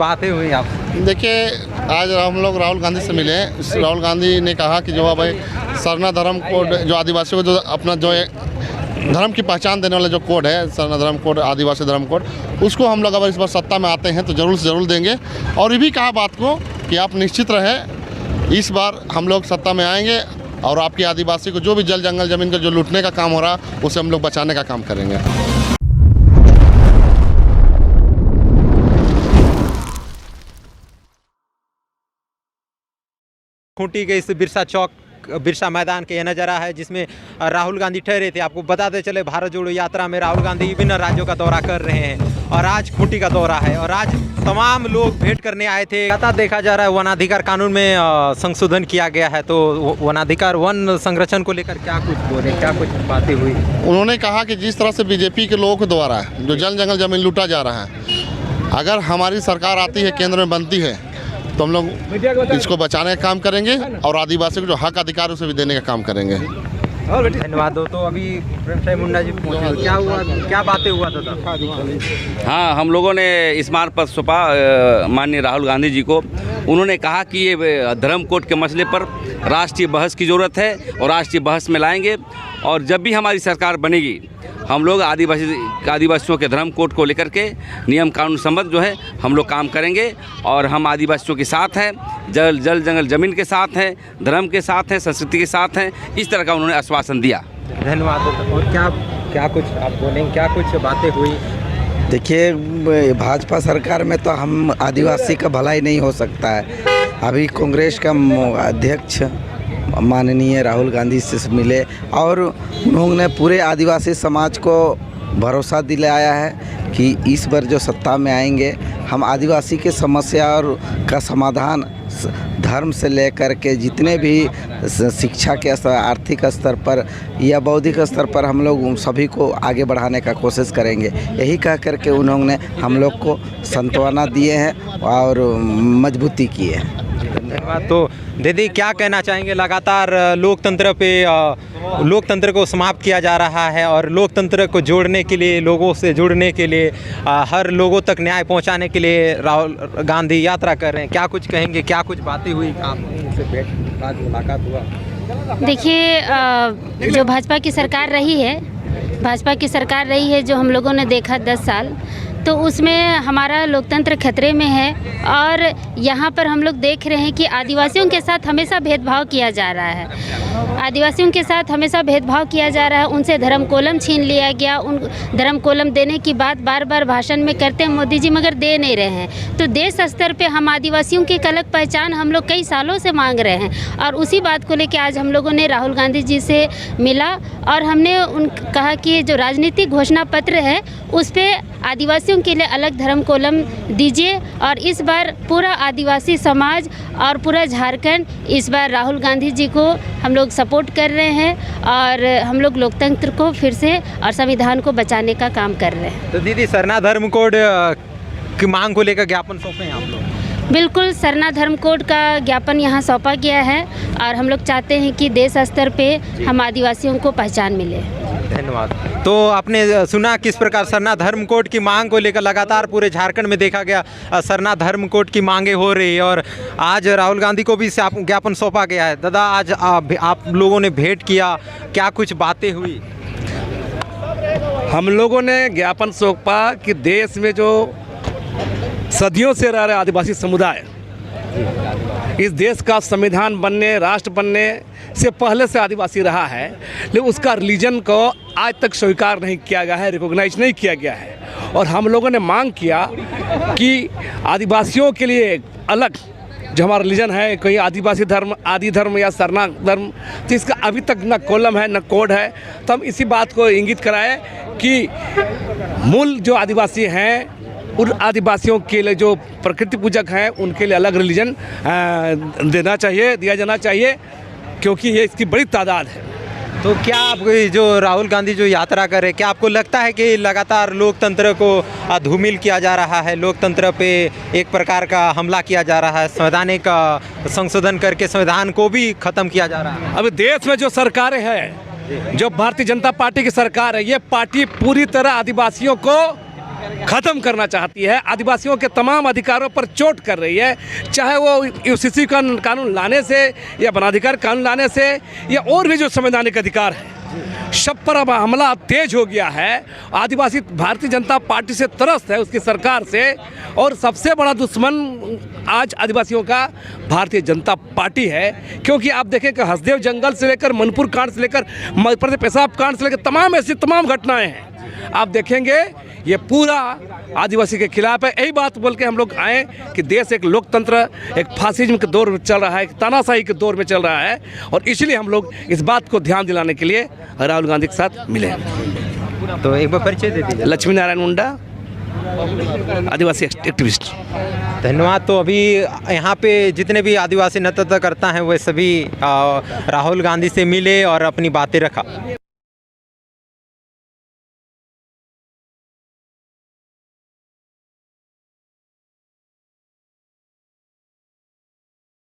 बातें हुई आप? देखिए, आज हम लोग राहुल गांधी से मिले। राहुल गांधी ने कहा कि जो भाई सरना धर्म कोड, जो आदिवासियों को जो अपना जो धर्म की पहचान देने वाला जो कोड है, सरना धर्म कोड, आदिवासी धर्म कोड, उसको हम लोग अगर इस बार सत्ता में आते हैं तो ज़रूर से ज़रूर देंगे। और ये भी कहा बात को कि आप निश्चित रहे, इस बार हम लोग सत्ता में आएंगे और आपके आदिवासी को जो भी जल जंगल ज़मीन का जो लूटने का काम हो रहा है उसे हम लोग बचाने का काम करेंगे। खूंटी के इस बिरसा मैदान के यह नज़ारा है जिसमें राहुल गांधी ठहरे थे। आपको बताते चले, भारत जोड़ो यात्रा में राहुल गांधी विभिन्न राज्यों का दौरा कर रहे हैं और आज खूंटी का दौरा है और आज तमाम लोग भेंट करने आए थे। लगातार देखा जा रहा है वनाधिकार कानून में संशोधन किया गया है, तो वनाधिकार वन संरक्षण को लेकर क्या कुछ बोले, क्या कुछ बातें हुई? उन्होंने कहा कि जिस तरह से बीजेपी के लोगों के द्वारा जो जल जंगल ज़मीन लूटा जा रहा है, अगर हमारी सरकार आती है, केंद्र में बनती है, तो हम लोग इसको बचाने का काम करेंगे और आदिवासी को जो हक अधिकार उसे भी देने का काम करेंगे। धन्यवाद। तो अभी प्रेमसाई मुंडा जी पहुंचे, क्या हुआ, क्या बातें हुआ था? हाँ, हम लोगों ने स्मारक पत्र सौंपा माननीय राहुल गांधी जी को। उन्होंने कहा कि ये धर्म कोड के मसले पर राष्ट्रीय बहस की ज़रूरत है और राष्ट्रीय बहस में लाएंगे। और जब भी हमारी सरकार बनेगी, हम लोग आदिवासियों के धर्म कोड को लेकर के नियम कानून संबंध जो है हम लोग काम करेंगे और हम आदिवासियों के साथ हैं, जल जंगल ज़मीन के साथ हैं, धर्म के साथ हैं, संस्कृति के साथ हैं। इस तरह का उन्होंने आश्वासन दिया। धन्यवाद। और क्या कुछ आप बोलेंगे, क्या कुछ बातें हुई? देखिए, भाजपा सरकार में तो हम आदिवासी का भलाई नहीं हो सकता है। अभी कांग्रेस का अध्यक्ष माननीय राहुल गांधी से मिले और उन्होंने पूरे आदिवासी समाज को भरोसा दिलाया है कि इस बार जो सत्ता में आएंगे, हम आदिवासी के समस्या और का समाधान धर्म से लेकर के जितने भी शिक्षा के स्तर, आर्थिक स्तर पर या बौद्धिक स्तर पर हम लोग सभी को आगे बढ़ाने का कोशिश करेंगे। यही कह करके उन्होंने हम लोग को सांत्वना दिए हैं और मजबूती की है। धन्यवाद। तो दीदी, क्या कहना चाहेंगे? लगातार लोकतंत्र को समाप्त किया जा रहा है और लोकतंत्र को जोड़ने के लिए, लोगों से जुड़ने के लिए, हर लोगों तक न्याय पहुंचाने के लिए राहुल गांधी यात्रा कर रहे हैं। क्या कुछ कहेंगे, क्या कुछ बातें हुई, आपसे भेंट आज मुलाकात हुआ? देखिए, जो भाजपा की सरकार रही है जो हम लोगों ने देखा 10 साल, तो उसमें हमारा लोकतंत्र खतरे में है। और यहाँ पर हम लोग देख रहे हैं कि आदिवासियों के साथ हमेशा भेदभाव किया जा रहा है। आदिवासियों के साथ हमेशा भेदभाव किया जा रहा है। उनसे धर्म कोलम छीन लिया गया। उन धर्म कोलम देने की बात बार बार भाषण में करते हैं मोदी जी, मगर दे नहीं रहे हैं। तो देश स्तर पे हम आदिवासियों की एक अलग पहचान हम लोग कई सालों से मांग रहे हैं और उसी बात को लेकर आज हम लोगों ने राहुल गांधी जी से मिला और हमने कहा कि जो राजनीतिक घोषणा पत्र है उस पर आदिवासियों के लिए अलग धर्म कोलम दीजिए। और इस बार पूरा आदिवासी समाज और पूरा झारखंड इस बार राहुल गांधी जी को हम लोग सपोर्ट कर रहे हैं और हम लोग लोकतंत्र को फिर से और संविधान को बचाने का काम कर रहे हैं। तो दीदी, सरना धर्म कोड की मांग को लेकर ज्ञापन सौंपे हैं आप लोग? बिल्कुल, सरना धर्म कोड का ज्ञापन यहाँ सौंपा गया है और हम लोग चाहते हैं कि देश स्तर पे हम आदिवासियों को पहचान मिले। धन्यवाद। तो आपने सुना किस प्रकार सरना धर्म कोड की मांग को लेकर लगातार पूरे झारखंड में देखा गया सरना धर्म कोड की मांगे हो रही है और आज राहुल गांधी को भी ज्ञापन सौंपा गया है। दादा, आज आप लोगों ने भेंट किया, क्या कुछ बातें हुई? हम लोगों ने ज्ञापन सौंपा कि देश में जो सदियों से रह रहे आदिवासी समुदाय, इस देश का संविधान बनने, राष्ट्र बनने से पहले से आदिवासी रहा है, लेकिन उसका रिलीजन को आज तक स्वीकार नहीं किया गया है, रिकॉग्नाइज नहीं किया गया है। और हम लोगों ने मांग किया कि आदिवासियों के लिए अलग जो हमारा रिलीजन है, कहीं आदिवासी धर्म, आदि धर्म या सरना धर्म, तो इसका अभी तक न कॉलम है न कोड है। तो हम इसी बात को इंगित कराए कि मूल जो आदिवासी हैं, उन आदिवासियों के लिए जो प्रकृति पूजक हैं, उनके लिए अलग रिलीजन दिया जाना चाहिए, क्योंकि ये इसकी बड़ी तादाद है। तो क्या आपको जो राहुल गांधी जो यात्रा कर रहे, क्या आपको लगता है कि लगातार लोकतंत्र को धूमिल किया जा रहा है, लोकतंत्र पे एक प्रकार का हमला किया जा रहा है, संवैधानिक संशोधन करके संविधान को भी ख़त्म किया जा रहा है? अभी देश में जो सरकारें हैं, जो भारतीय जनता पार्टी की सरकार है, ये पार्टी पूरी तरह आदिवासियों को ख़त्म करना चाहती है, आदिवासियों के तमाम अधिकारों पर चोट कर रही है, चाहे वो यूसीसी का कानून लाने से या वनाधिकार कानून लाने से या और भी जो संवैधानिक अधिकार है, सब पर अब हमला तेज हो गया है। आदिवासी भारतीय जनता पार्टी से त्रस्त है, उसकी सरकार से, और सबसे बड़ा दुश्मन आज आदिवासियों का भारतीय जनता पार्टी है। क्योंकि आप देखें कि हसदेव जंगल से लेकर मनपुर कांड से लेकर मध्य प्रदेश पेशाब कांड से लेकर तमाम ऐसी तमाम घटनाएं हैं, आप देखेंगे ये पूरा आदिवासी के खिलाफ है। यही बात बोल के हम लोग आए कि देश एक लोकतंत्र, एक फासिज्म के दौर में चल रहा है, एक तानाशाही के दौर में चल रहा है, और इसलिए हम लोग इस बात को ध्यान दिलाने के लिए राहुल गांधी के साथ मिले। तो एक बार परिचय दे दीजिए। लक्ष्मी नारायण मुंडा, आदिवासी एक्टिविस्ट। धन्यवाद। तो अभी यहाँ पे जितने भी आदिवासी नेतृत्व करता हैं वो सभी राहुल गांधी से मिले और अपनी बातें रखा।